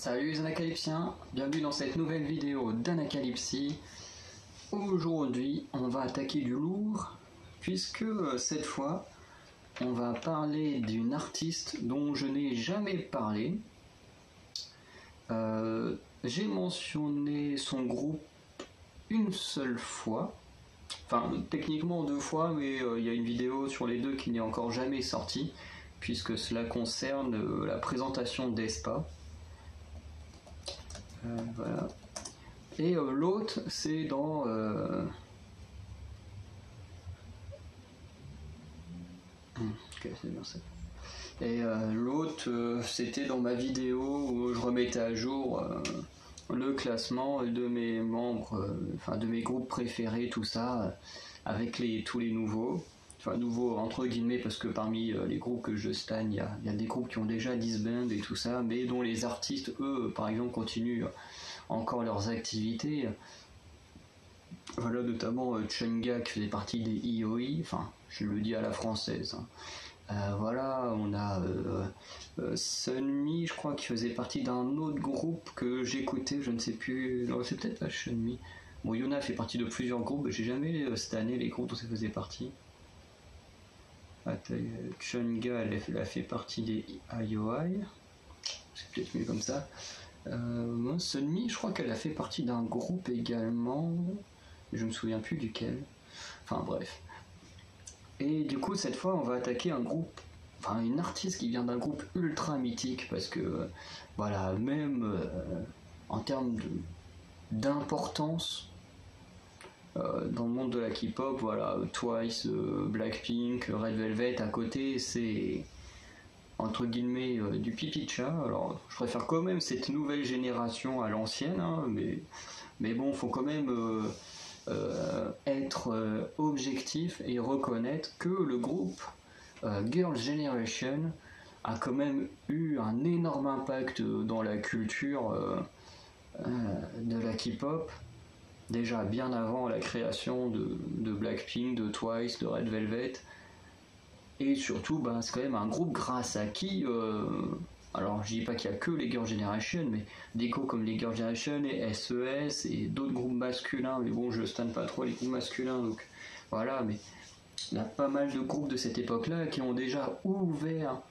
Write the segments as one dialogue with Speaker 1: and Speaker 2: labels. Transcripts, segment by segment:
Speaker 1: Salut les anacalypsiens, bienvenue dans cette nouvelle vidéo d'Anacalypsie. Aujourd'hui on va attaquer du lourd puisque cette fois on va parler d'une artiste dont je n'ai jamais parlé. J'ai mentionné son groupe une seule fois, enfin techniquement deux fois, mais il y a une vidéo sur les deux qui n'est encore jamais sortie puisque cela concerne la présentation d'Aespa. Voilà. Et l'autre, c'est dans... c'est bien ça. Et l'autre, c'était dans ma vidéo où je remettais à jour le classement de mes membres, enfin de mes groupes préférés, tout ça, avec tous les nouveaux. Enfin nouveaux entre guillemets, parce que parmi les groupes que je stan, il y a des groupes qui ont déjà disband et tout ça, mais dont les artistes, eux, par exemple, continuent encore leurs activités. Voilà, notamment Chunga qui faisait partie des IOI, enfin je le dis à la française. Voilà, on a Sunmi, je crois, qui faisait partie d'un autre groupe que j'écoutais, je ne sais plus, non, c'est peut-être pas Sunmi. Bon, Yuna fait partie de plusieurs groupes, j'ai jamais stané les groupes dont ça faisait partie. Chunga, elle a fait partie des IOI, c'est peut-être mieux comme ça. Sunmi, je crois qu'elle a fait partie d'un groupe également, je me souviens plus duquel. Enfin bref. Et du coup, cette fois, on va attaquer un groupe, enfin une artiste qui vient d'un groupe ultra mythique, parce que voilà, même en termes d'importance dans le monde de la K-pop, voilà, Twice, Blackpink, Red Velvet à côté, c'est entre guillemets du pipi de chat. Alors je préfère quand même cette nouvelle génération à l'ancienne, hein, mais bon, faut quand même être objectif et reconnaître que le groupe Girls' Generation a quand même eu un énorme impact dans la culture de la K-pop, déjà bien avant la création de Blackpink, de Twice, de Red Velvet. Et surtout, ben, c'est quand même un groupe grâce à qui, alors je dis pas qu'il y a que les Girls' Generation, mais des groupes comme les Girls' Generation et SES et d'autres groupes masculins, mais bon, je stan pas trop les groupes masculins, donc voilà, mais il y a pas mal de groupes de cette époque-là qui ont déjà ouvert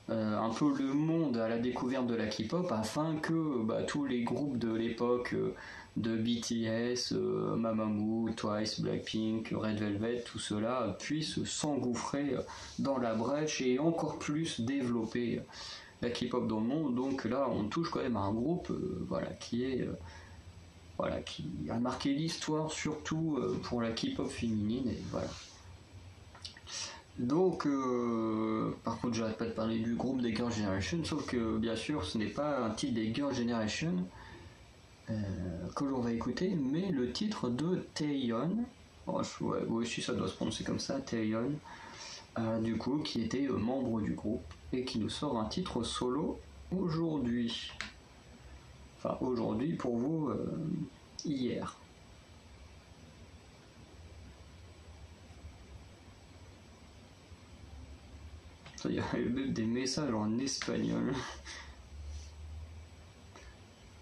Speaker 1: un peu le monde à la découverte de la K-pop afin que tous les groupes de l'époque de BTS, Mamamoo, Twice, Blackpink, Red Velvet, tout cela puissent s'engouffrer dans la brèche et encore plus développer la K-pop dans le monde. Donc là, on touche quand même à un groupe voilà, qui a marqué l'histoire, surtout pour la K-pop féminine. Et voilà. Donc, par contre, j'arrête pas de parler du groupe des Girls' Generation, sauf que bien sûr, ce n'est pas un titre des Girls' Generation que l'on va écouter, mais le titre de Taeyeon. Oh, ouais, aussi ça doit se prononcer comme ça, Taeyeon, du coup, qui était membre du groupe et qui nous sort un titre solo aujourd'hui. Enfin, aujourd'hui pour vous, hier. Il y a même des messages en espagnol.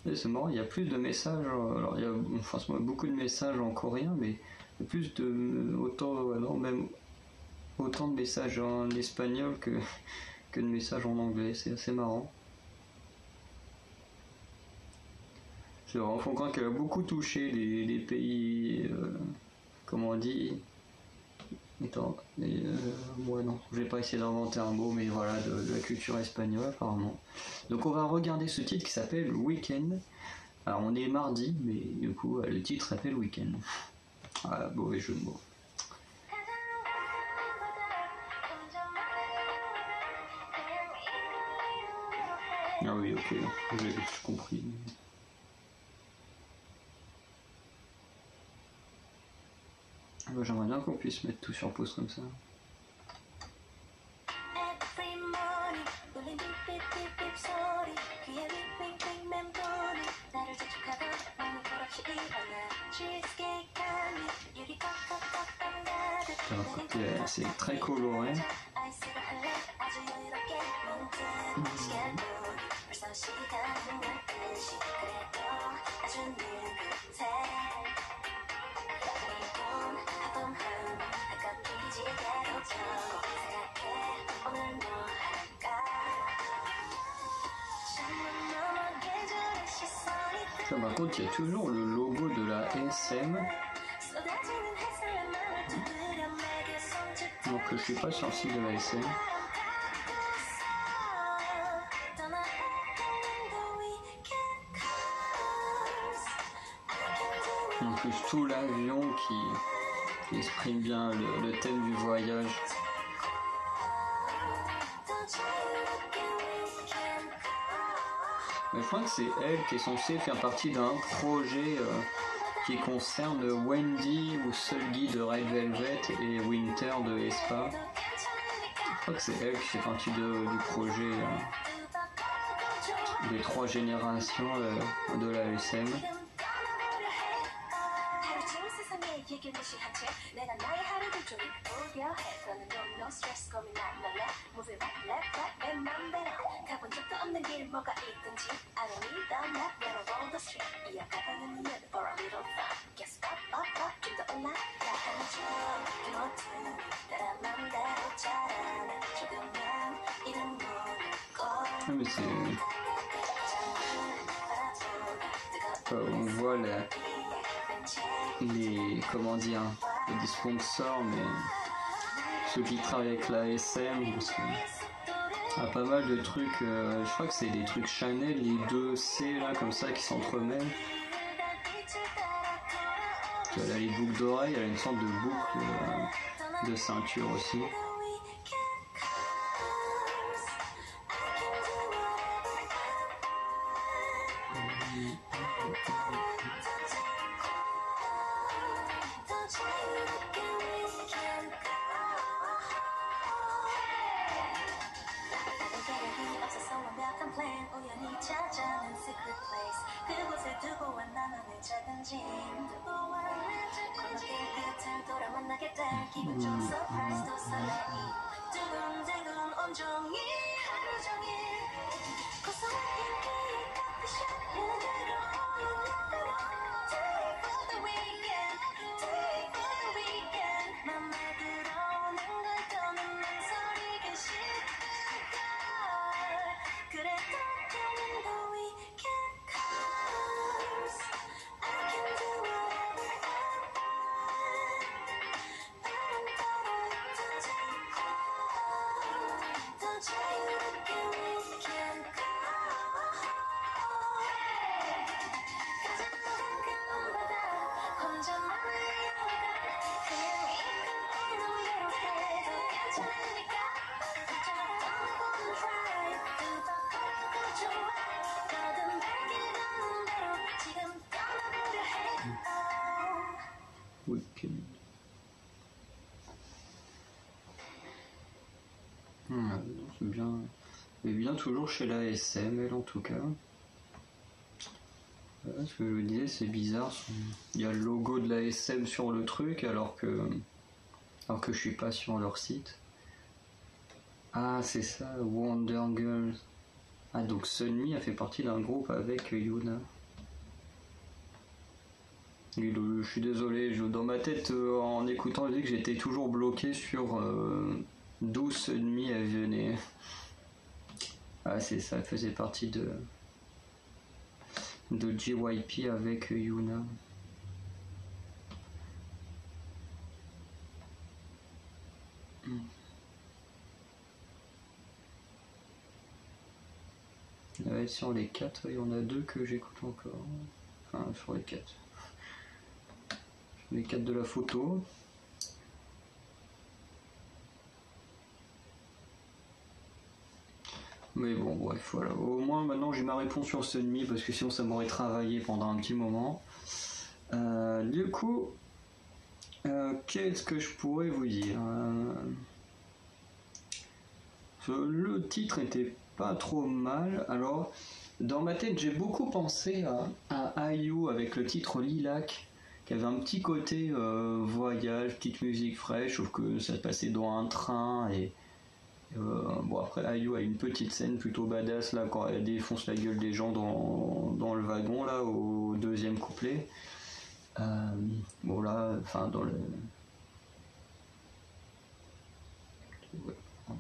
Speaker 1: C'est marrant, il y a plus de messages, alors il y a franchement beaucoup de messages en coréen, mais il y a plus de autant de messages en espagnol que de messages en anglais, c'est assez marrant. C'est vraiment fondant qu'elle a beaucoup touché les pays, comment on dit. Attends, moi non, je vais pas essayer d'inventer un mot, mais voilà, de la culture espagnole apparemment. Donc on va regarder ce titre qui s'appelle Weekend. Alors on est mardi, mais du coup le titre s'appelle Weekend. Ah, mauvais jeu de mots. Ah oui, ok, j'ai compris. J'aimerais bien qu'on puisse mettre tout sur pause comme ça. C'est très coloré. Ça, par contre, il y a toujours le logo de la SM. Donc je suis pas sur le site de la SM. En plus tout l'avion qui exprime bien le thème du voyage. Mais je crois que c'est elle qui est censée faire partie d'un projet qui concerne Wendy ou Sulgi de Red Velvet et Winter de aespa. Je crois que c'est elle qui fait partie du projet des 3 générations de la SM. Mais c'est... on voit les comment dire, des sponsors, mais ceux qui travaillent avec la SM, parce que y a pas mal de trucs, je crois que c'est des trucs Chanel, les 2 C là comme ça qui s'entremêlent. Elle a les boucles d'oreilles, elle a une sorte de boucle de ceinture aussi. C'est bien, mais bien toujours chez la SM, elle en tout cas. Voilà, ce que je vous disais, c'est bizarre. Il y a le logo de la SM sur le truc, alors que je suis pas sur leur site. Ah, c'est ça, Wonder Girls. Ah, donc Sunmi a fait partie d'un groupe avec Yuna. Je suis désolé, dans ma tête, en écoutant, je dis que j'étais toujours bloqué sur d'où Sunmi elle venait. Ah, c'est ça, elle faisait partie de JYP avec Yuna. Ouais, sur les 4, il y en a 2 que j'écoute encore. Enfin, sur les 4. Sur les 4 de la photo. Mais bon, bref, voilà. Au moins, maintenant, j'ai ma réponse sur Sunmi, parce que sinon, ça m'aurait travaillé pendant un petit moment. Du coup, qu'est-ce que je pourrais vous dire le titre était pas trop mal. Alors, dans ma tête, j'ai beaucoup pensé à IU avec le titre Lilac, qui avait un petit côté voyage, petite musique fraîche, sauf que ça se passait dans un train et Bon après IU a une petite scène plutôt badass là quand elle défonce la gueule des gens dans le wagon là au deuxième couplet. Bon là, enfin dans le...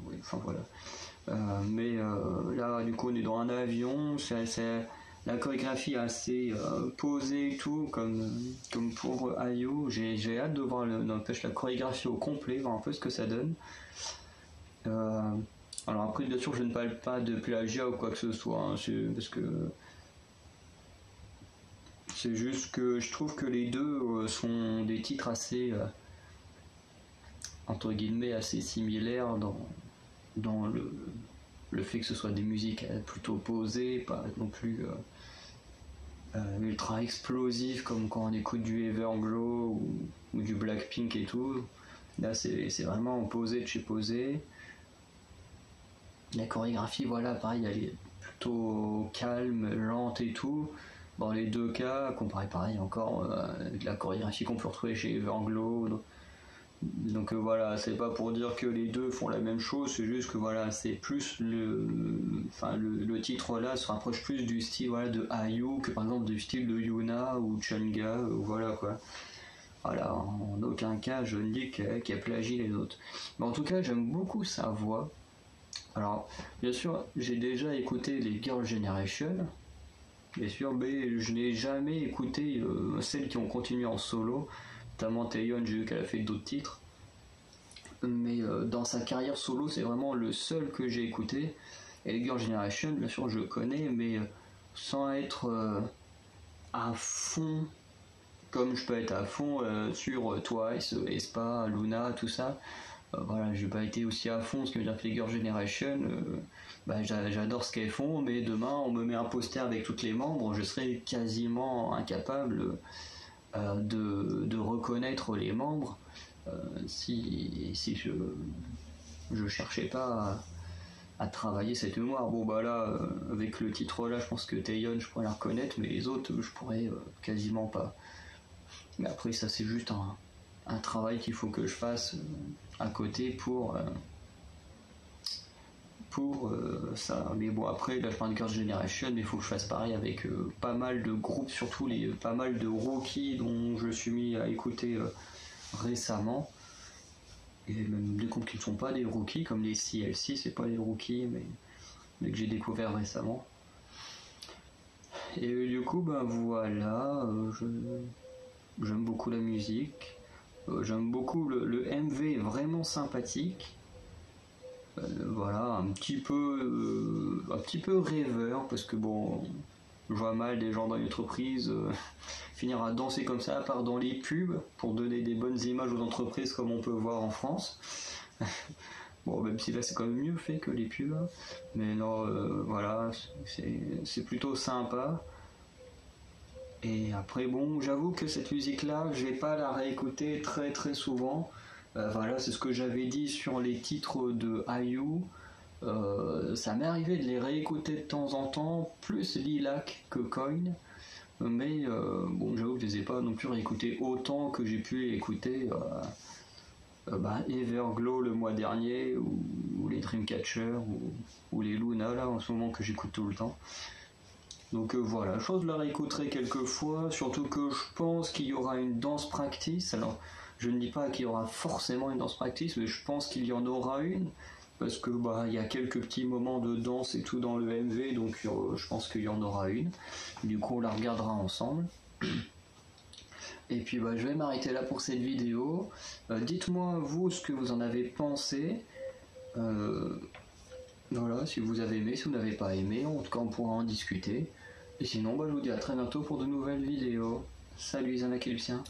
Speaker 1: Ouais, enfin voilà. Mais là du coup on est dans un avion, la chorégraphie est assez posée et tout, comme pour IU. J'ai hâte de voir n'empêche la chorégraphie au complet, voir un peu ce que ça donne. Alors après bien sûr je ne parle pas de plagiat ou quoi que ce soit, hein, parce que c'est juste que je trouve que les deux sont des titres assez entre guillemets assez similaires dans le fait que ce soit des musiques plutôt posées, pas non plus ultra explosives comme quand on écoute du Everglow ou du Blackpink et tout. Là c'est vraiment posé de chez posé. La chorégraphie, voilà, pareil, elle est plutôt calme, lente et tout. Dans les deux cas, comparé pareil encore avec la chorégraphie qu'on peut retrouver chez Everglow. Donc voilà, c'est pas pour dire que les deux font la même chose, c'est juste que voilà, c'est plus le titre là se rapproche plus du style voilà, de IU que par exemple du style de Yuna ou Chunga, voilà quoi. Voilà, en aucun cas je ne dis qu'elle plagie les autres. Mais en tout cas, j'aime beaucoup sa voix. Alors, bien sûr, j'ai déjà écouté les Girl Generation, bien sûr, mais je n'ai jamais écouté celles qui ont continué en solo, notamment Taeyeon, j'ai vu qu'elle a fait d'autres titres. Mais dans sa carrière solo, c'est vraiment le seul que j'ai écouté. Et les Girl Generation, bien sûr, je connais, mais sans être à fond, comme je peux être à fond sur Twice, aespa, Luna, tout ça. Voilà, j'ai pas été aussi à fond, ce que veut dire que les Girl Generation, j'adore ce qu'elles font, mais demain on me met un poster avec toutes les membres, je serai quasiment incapable de reconnaître les membres si je cherchais pas à travailler cette mémoire. Bon bah là, avec le titre là, je pense que Taeyeon je pourrais la reconnaître, mais les autres je pourrais quasiment pas. Mais après ça c'est juste un travail qu'il faut que je fasse à côté pour ça. Mais bon après là je parle de Girls' Generation, mais il faut que je fasse pareil avec pas mal de groupes, surtout pas mal de rookies dont je suis mis à écouter récemment, et même des groupes qui ne sont pas des rookies comme les CLC, c'est pas des rookies mais que j'ai découvert récemment. Et du coup voilà, j'aime beaucoup la musique. J'aime beaucoup le MV, est vraiment sympathique. Voilà, un petit peu rêveur, parce que bon, je vois mal des gens dans une entreprise finir à danser comme ça, à part dans les pubs, pour donner des bonnes images aux entreprises comme on peut voir en France. Bon, même si là c'est quand même mieux fait que les pubs, mais non, voilà, c'est plutôt sympa. Et après bon, j'avoue que cette musique là, je vais pas la réécouter très très souvent. Voilà, c'est ce que j'avais dit sur les titres de IU. Ça m'est arrivé de les réécouter de temps en temps, plus Lilac que Coin. Mais bon, j'avoue que je les ai pas non plus réécoutés autant que j'ai pu écouter Everglow le mois dernier, ou les Dreamcatcher, ou les Luna là en ce moment que j'écoute tout le temps. Donc voilà, je pense que je la réécouterai quelques fois, surtout que je pense qu'il y aura une dance practice. Alors, je ne dis pas qu'il y aura forcément une dance practice, mais je pense qu'il y en aura une, parce que il y a quelques petits moments de danse et tout dans le MV, donc je pense qu'il y en aura une. Du coup, on la regardera ensemble. Et puis je vais m'arrêter là pour cette vidéo. Dites-moi vous ce que vous en avez pensé. Voilà, si vous avez aimé, si vous n'avez pas aimé, en tout cas on pourra en discuter. Et sinon, je vous dis à très bientôt pour de nouvelles vidéos. Salut les Lucien.